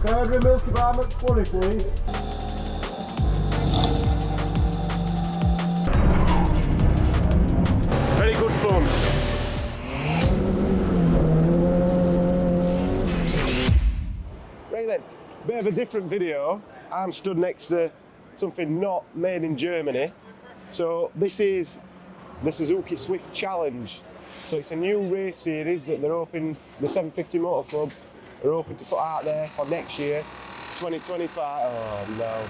Burberry Milky Bar McFlurry, please. Very good fun. Right then, bit of a different video. I'm stood next to something not made in Germany. So this is the Suzuki Swift Challenge. So it's a new race series that they're hoping, the 750 Motor Club are hoping to put out there for next year, 2025. Oh no.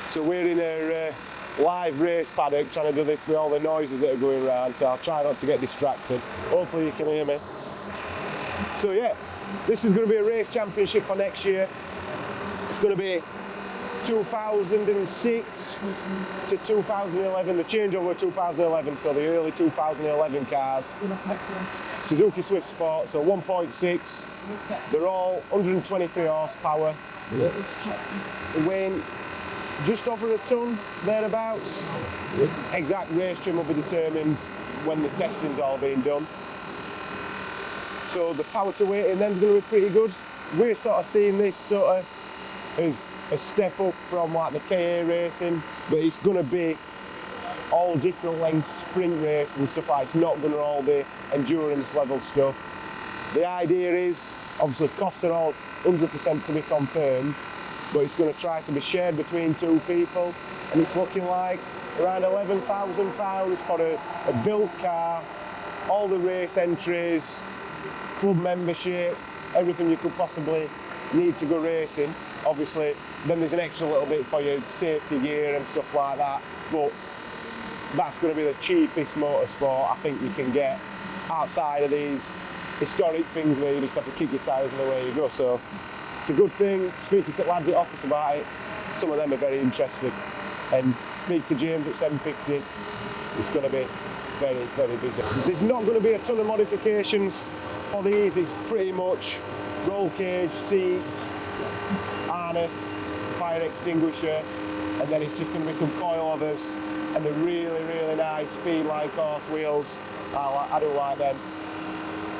So we're in a live race paddock trying to do this with all the noises that are going around, so I'll try not to get distracted. Hopefully you can hear me. So yeah, this is going to be a race championship for next year. It's going to be 2006 to 2011, the changeover 2011, so the early 2011 cars. Suzuki Swift Sport, so 1.6, they're all 123 horsepower, weighing just over a tonne, thereabouts. Exact race trim will be determined when the testing's all being done. So the power to weight in them is going to be pretty good. We're sort of seeing this sort of as a step up from like the KA racing, but it's going to be all different length sprint races and stuff like that. It's not going to all be endurance level stuff. The idea is, obviously costs are all 100% to be confirmed, but it's going to try to be shared between two people, and it's looking like around £11,000 for a built car, all the race entries, club membership, everything you could possibly need to go racing. Obviously, then there's an extra little bit for your safety gear and stuff like that, but that's going to be the cheapest motorsport I think you can get outside of these historic things where you just have to kick your tyres and away you go. So it's a good thing. Speaking to lads at office about it, some of them are very interested, and speak to James at 750, it's going to be very, very busy. There's not going to be a ton of modifications for these. It's pretty much roll cage, seat, harness, fire extinguisher, and then it's just going to be some coilovers and the really, really nice Speedline course wheels. I do like them.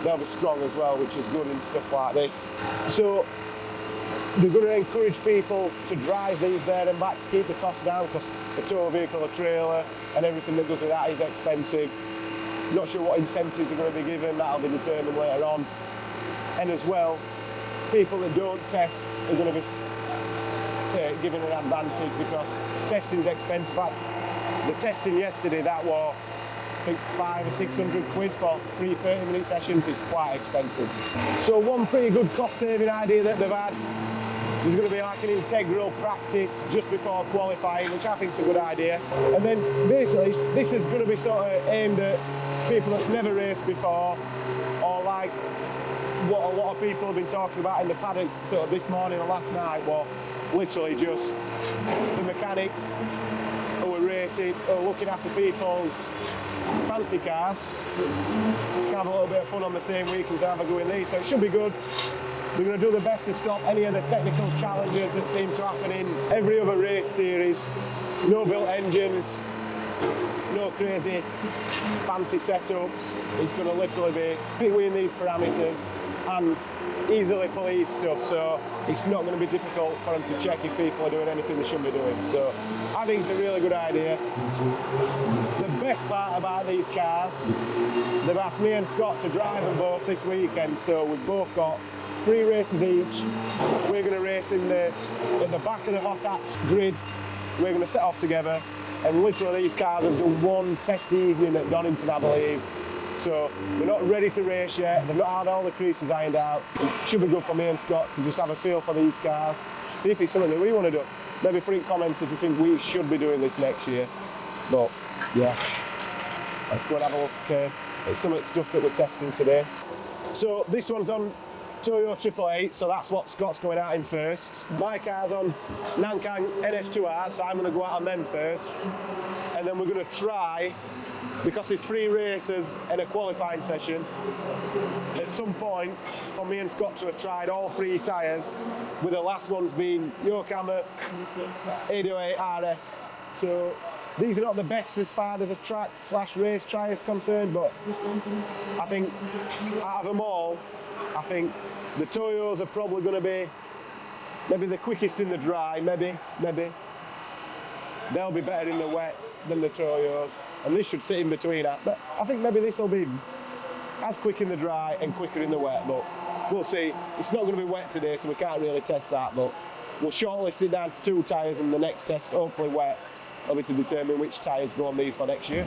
They'll be strong as well, which is good in stuff like this. So they're going to encourage people to drive these there and back to keep the cost down, because a tow vehicle, a trailer, and everything that goes with that is expensive. Not sure what incentives are going to be given, that'll be determined later on. And as well, people that don't test are going to be given an advantage because testing's expensive. The testing yesterday, that was I think 500 or 600 quid for 3 30-minute sessions. It's quite expensive. So one pretty good cost-saving idea that they've had, there's going to be like an integral practice just before qualifying, which I think is a good idea. And then basically this is going to be sort of aimed at people that's never raced before, or like what a lot of people have been talking about in the paddock sort of this morning or last night, was literally just the mechanics who are racing, who are looking after people's fancy cars. Can have a little bit of fun on the same week as have a go in these, so it should be good. We're going to do the best to stop any of the technical challenges that seem to happen in every other race series. No built engines, no crazy fancy setups. It's going to literally be fit within these parameters and easily police stuff, so it's not going to be difficult for them to check if people are doing anything they shouldn't be doing. So I think it's a really good idea. The best part about these cars, they've asked me and Scott to drive them both this weekend, so we've both got 3 races each. We're going to race in the back of the hot hatch grid. We're going to set off together, and literally these cars have done one test evening at Donington, I believe. So they're not ready to race yet, they've not had all the creases ironed out. It should be good for me and Scott to just have a feel for these cars, see if it's something that we want to do. Maybe put in comments if you think we should be doing this next year. But yeah, let's go and have a look at some of the stuff that we're testing today. So this one's on Toyo 888, so that's what Scott's going out in first. My car's on Nankang NS2R, so I'm going to go out on them first. And then we're going to try, because there's 3 races and a qualifying session, at some point for me and Scott to have tried all 3 tyres, with the last ones being Yokohama 808 RS. So these are not the best as far as a track / race try is concerned, but I think out of them all, I think the Toyos are probably going to be maybe the quickest in the dry, maybe. They'll be better in the wet than the Toyos, and this should sit in between that. But I think maybe this will be as quick in the dry and quicker in the wet, but we'll see. It's not going to be wet today, so we can't really test that, but we'll shortlist it down to 2 tyres, and the next test, hopefully wet, will be to determine which tyres go on these for next year.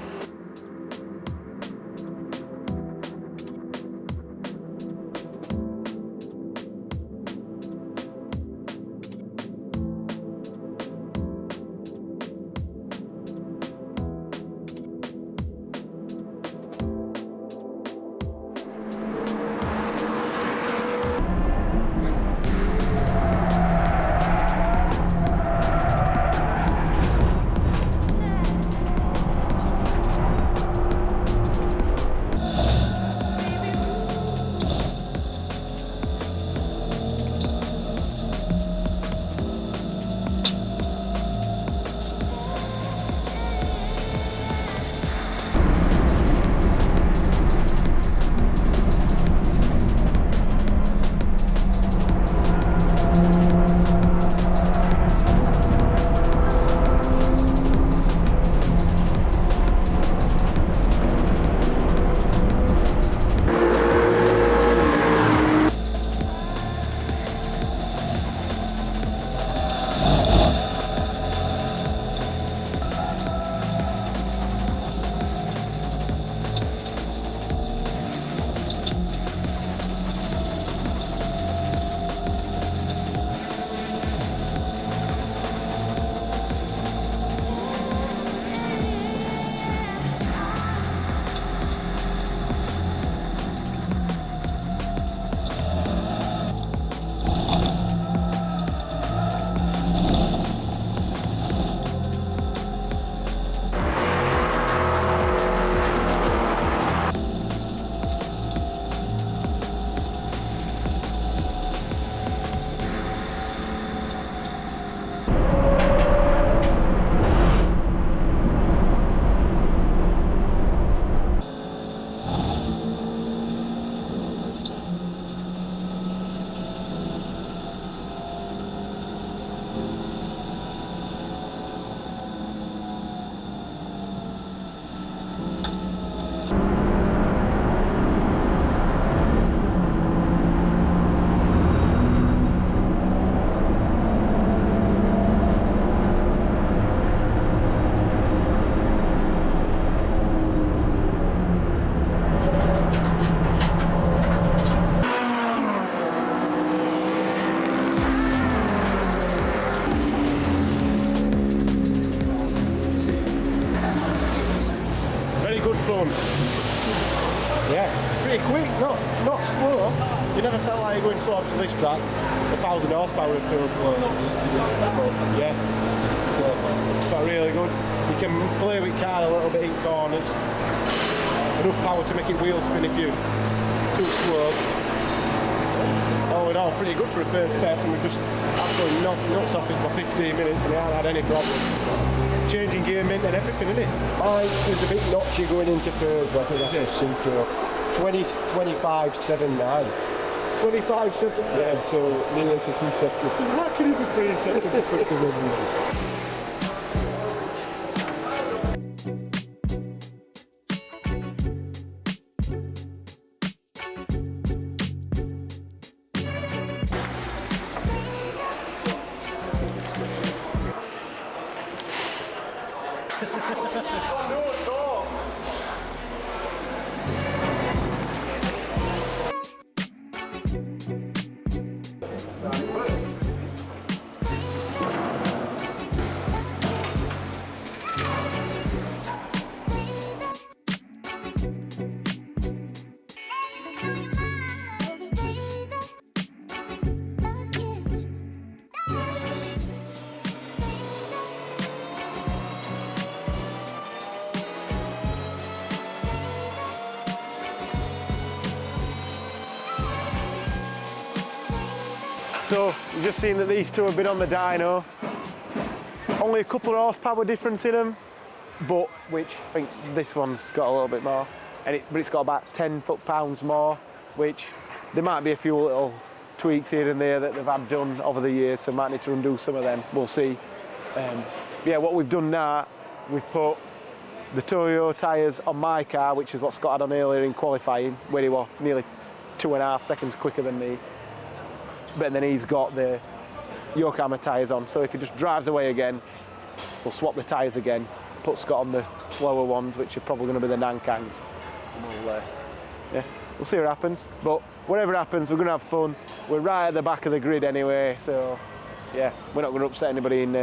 Yeah, pretty quick, not slow. You never felt like you're going slow up to this track. 1,000 horsepower it feels slow. But yeah, so it's really good. You can play with car a little bit in corners. Enough power to make it wheel spin if you're too slow. All in all, pretty good for a first test, and we've just absolutely knocked nuts off it for 15 minutes and we haven't had any problem. Changing gear mint and everything, isn't it? There's a bit notchy going into third, but I think that's a synchro. 25.79. 25 seconds? Yeah, so nearly 3 seconds. How can it be 3 seconds quicker than this? So you've just seen that these two have been on the dyno. Only a couple of horsepower difference in them, but which I think this one's got a little bit more. But it's got about 10 foot-pounds more, which there might be a few little tweaks here and there that they've had done over the years, so might need to undo some of them. We'll see. Yeah, what we've done now, we've put the Toyo tyres on my car, which is what Scott had on earlier in qualifying, where he was nearly 2.5 seconds quicker than me. But then he's got the Yokohama tyres on, so if he just drives away again, we'll swap the tyres again, put Scott on the slower ones, which are probably going to be the Nankangs. Yeah, we'll see what happens. But whatever happens, we're going to have fun. We're right at the back of the grid anyway, so yeah, we're not going to upset anybody in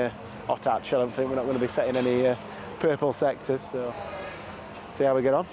hot hatch, I don't think. We're not going to be setting any purple sectors, so see how we get on.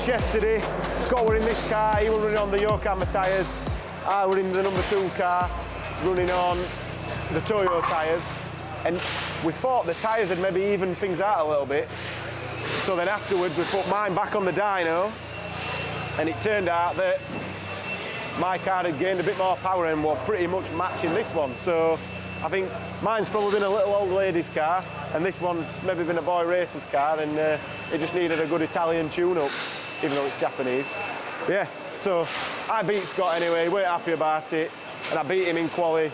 Yesterday, Scott were in this car, he was running on the Yokohama tyres, I were in the number 2 car, running on the Toyo tyres, and we thought the tyres had maybe evened things out a little bit, so then afterwards we put mine back on the dyno, and it turned out that my car had gained a bit more power and was pretty much matching this one, so I think mine's probably been a little old lady's car, and this one's maybe been a boy racer's car, and it just needed a good Italian tune-up, even though it's Japanese. Yeah, so I beat Scott anyway, weren't happy about it, and I beat him in quali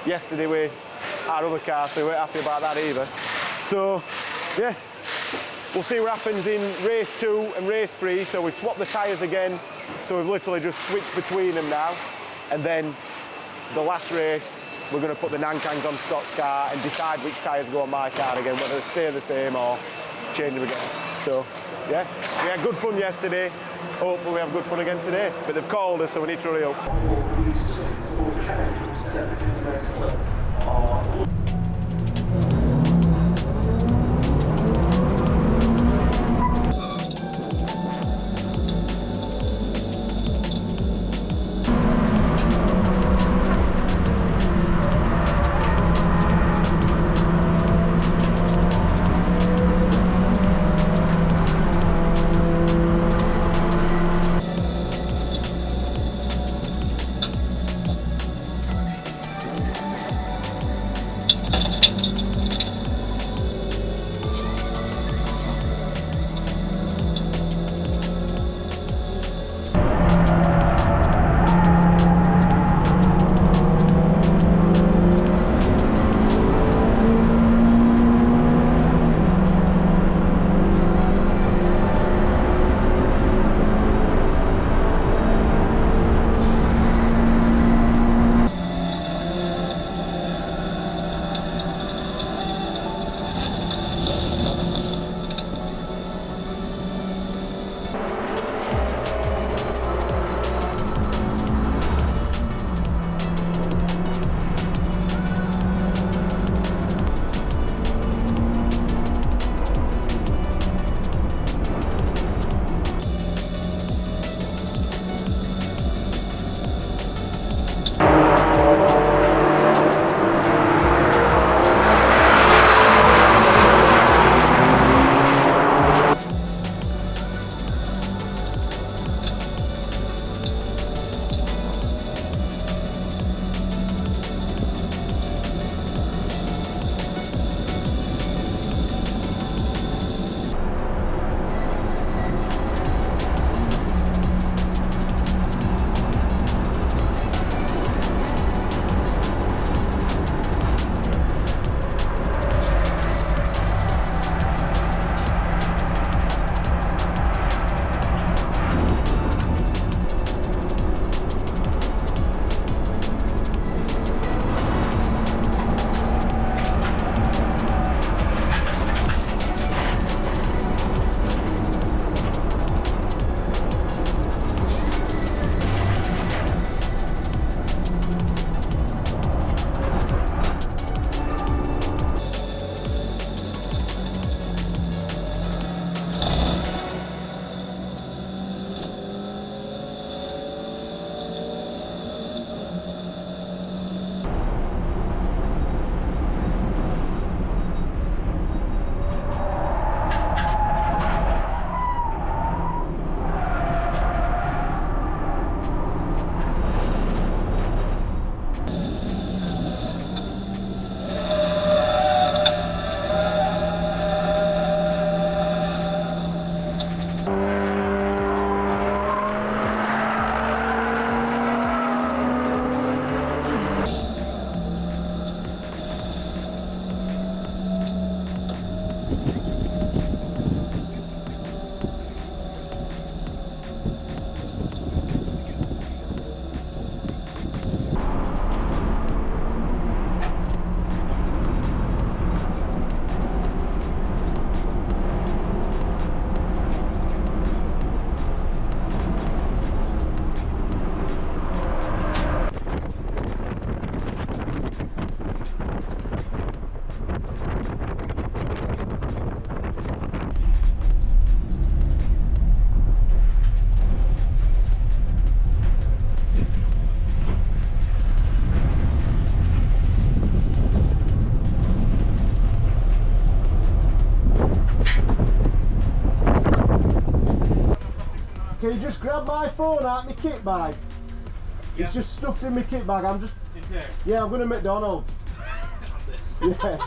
yesterday with our other car, so we weren't happy about that either. So, yeah, we'll see what happens in race 2 and race 3, so we've swapped the tyres again, so we've literally just switched between them now, and then the last race, we're going to put the Nankangs on Scott's car and decide which tyres go on my car again, whether they stay the same or change them again. So, yeah, we had good fun yesterday. Hopefully we have good fun again today. But they've called us, so we need to hurry up. Can you just grab my phone out of my kit bag? Yeah. It's just stuffed in my kit bag. I'm just. In there. Yeah, I'm going to McDonald's. This. Yeah.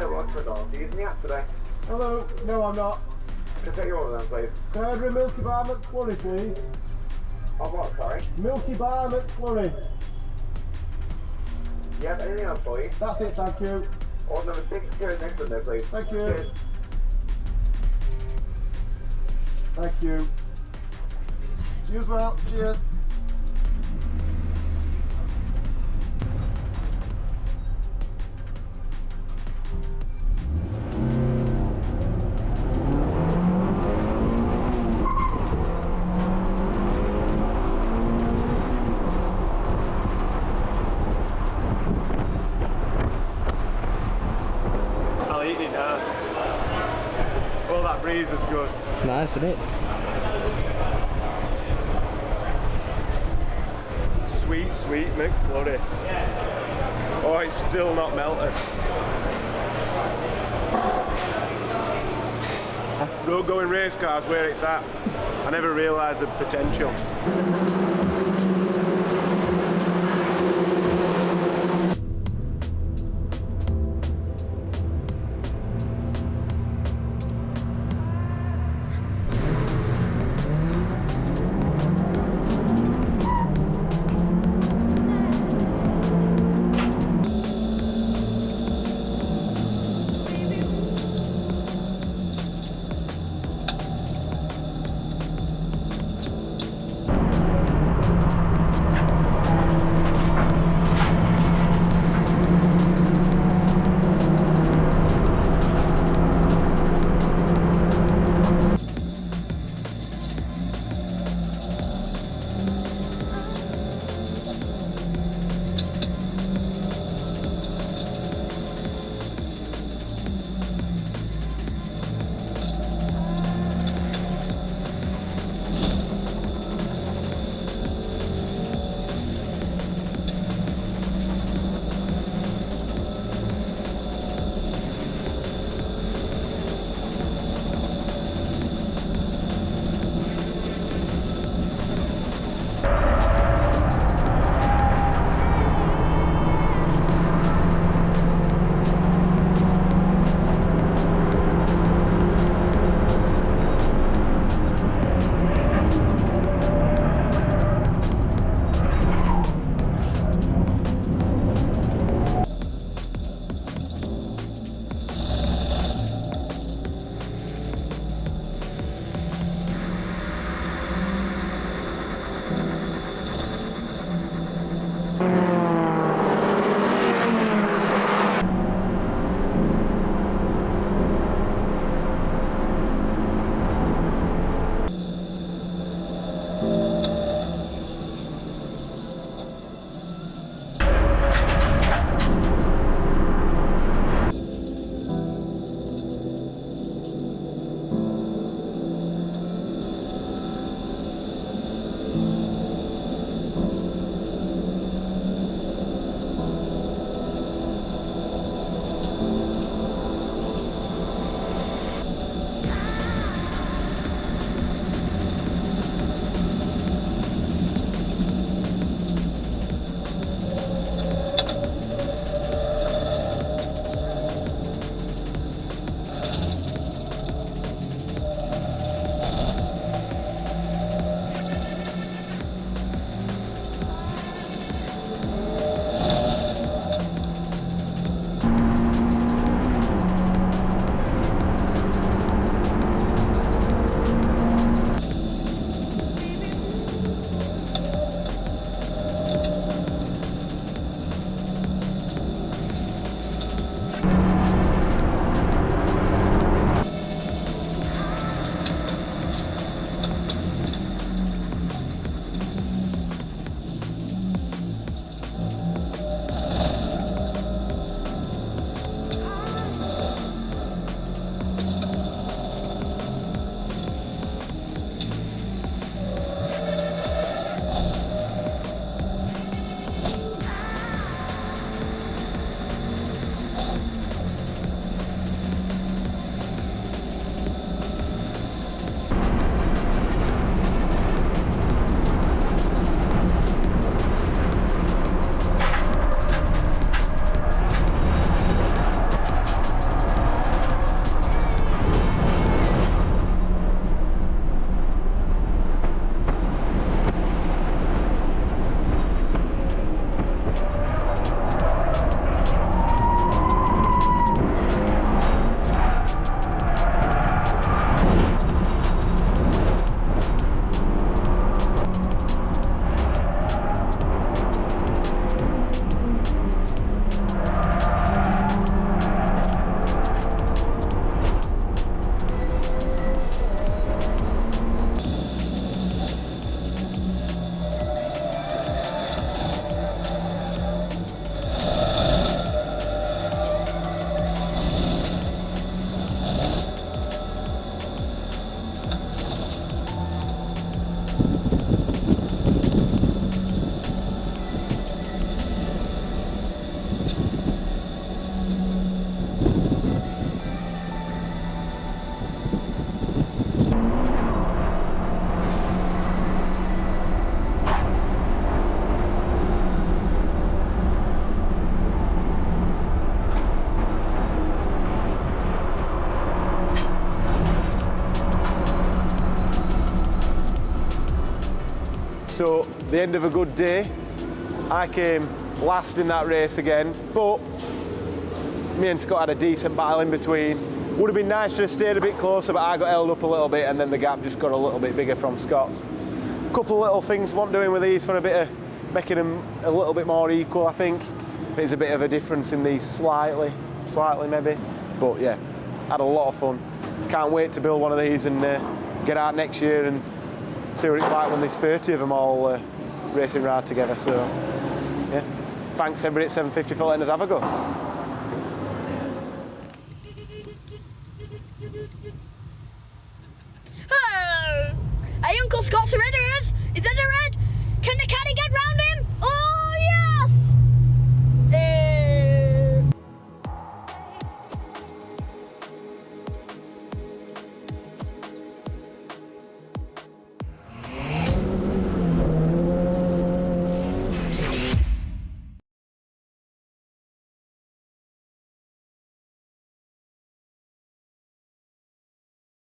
Roadsports. Are you using the app today? Hello. No, I'm not. Can I take your order then, please? Can I order a Milky Bar McFlurry, please? Oh, what, sorry? Milky Bar McFlurry. Yep, anything else for you? That's it, thank you. Order number 6, here next window, please. Thank you. Cheers. Thank you. You as well. Cheers. I'll eat it now. Oh, that breeze is good. Nice, isn't it? Sweet, sweet McFlurry. Oh, it's still not melted. Road going race cars where it's at. I never realised the potential. So the end of a good day. I came last in that race again, but me and Scott had a decent battle in between. Would have been nice to have stayed a bit closer, but I got held up a little bit and then the gap just got a little bit bigger from Scott's. Couple of little things want doing with these for a bit of making them a little bit more equal, I think. There's a bit of a difference in these slightly maybe, but yeah, had a lot of fun. Can't wait to build one of these and get out next year and see what it's like when there's 30 of them all racing around together. So yeah, thanks everybody at 750 for letting us have a go. Oh! Hey, Uncle Scott's a red. Is that a red?